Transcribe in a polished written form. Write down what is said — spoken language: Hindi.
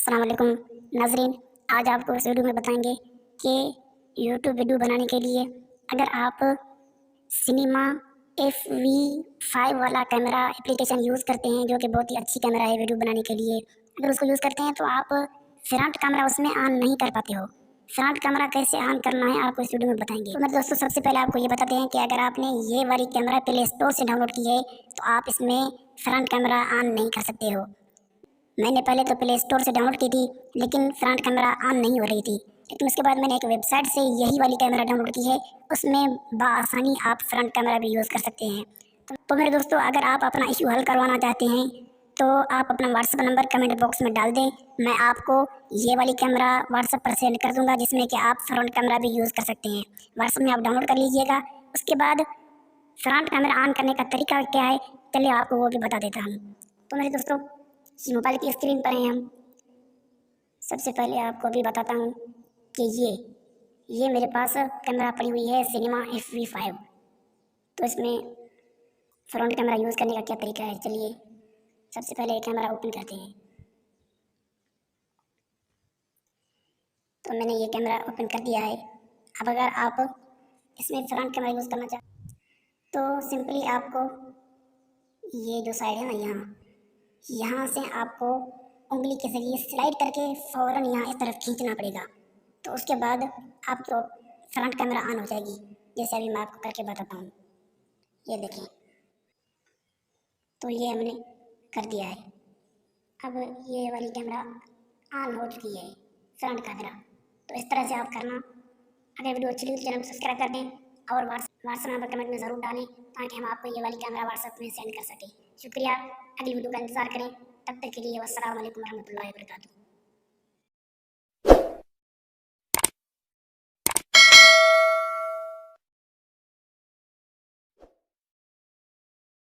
अस्सलाम वालेकुम नाज़रीन। आज आपको इस वीडियो में बताएंगे कि यूट्यूब वीडियो बनाने के लिए अगर आप सिनेमा FV5 वाला कैमरा एप्लीकेशन यूज़ करते हैं, जो कि बहुत ही अच्छी कैमरा है वीडियो बनाने के लिए। अगर उसको यूज़ करते हैं तो आप फ्रंट कैमरा उसमें ऑन नहीं कर पाते हो। फ्रंट कैमरा कैसे ऑन करना है आपको इस वीडियो में बताएंगे। तो मेरे दोस्तों, सबसे पहले आपको ये बताते हैं कि अगर आपने ये वाली कैमरा प्ले स्टोर से डाउनलोड की है तो आप इसमें फ्रंट कैमरा ऑन नहीं कर सकते हो। मैंने पहले तो प्ले स्टोर से डाउनलोड की थी, लेकिन फ्रंट कैमरा ऑन नहीं हो रही थी। लेकिन उसके बाद मैंने एक वेबसाइट से यही वाली कैमरा डाउनलोड की है, उसमें बआसानी आप फ्रंट कैमरा भी यूज़ कर सकते हैं। तो मेरे दोस्तों, अगर आप अपना इशू हल करवाना चाहते हैं तो आप अपना व्हाट्सएप नंबर कमेंट बॉक्स में डाल दें। मैं आपको ये वाली कैमरा व्हाट्सएप पर सेंड कर दूंगा, जिसमें कि आप फ्रंट कैमरा भी यूज़ कर सकते हैं। व्हाट्सएप में आप डाउनलोड कर लीजिएगा। उसके बाद फ्रंट कैमरा ऑन करने का तरीका क्या है, चलिए आपको वो भी बता देता हूँ। तो मेरे दोस्तों, मोबाइल की स्क्रीन पर हैं हम। सबसे पहले आपको अभी बताता हूँ कि ये मेरे पास कैमरा पड़ी हुई है सिनेमा FV5। तो इसमें फ्रंट कैमरा यूज़ करने का क्या तरीका है, चलिए सबसे पहले कैमरा ओपन करते हैं। तो मैंने ये कैमरा ओपन कर दिया है। अब अगर आप इसमें फ्रंट कैमरा यूज़ करना चाहते तो सिंपली आपको ये जो साइड है ना, यहाँ से आपको उंगली के जरिए स्लाइड करके फ़ौरन यहाँ इस तरफ खींचना पड़ेगा। तो उसके बाद आपको फ्रंट कैमरा ऑन हो जाएगी, जैसे अभी मैं आपको करके बताता हूँ। ये देखें, तो ये हमने कर दिया है। अब ये वाली कैमरा ऑन हो चुकी है, फ्रंट कैमरा। तो इस तरह से आप करना। अगर वीडियो अच्छी लगी तो चैनल को सब्सक्राइब कर दें और व्हाट्सएप नंबर कमेंट में ज़रूर डालें, ताकि हम आपको ये वाली कैमरा व्हाट्सएप में सेंड कर सकें। शुक्रिया। अगली वीडियो का इंतज़ार करें। तब तक के लिए वस्सलाम वालेकुम रहमतुल्लाहि व बरकातुहू।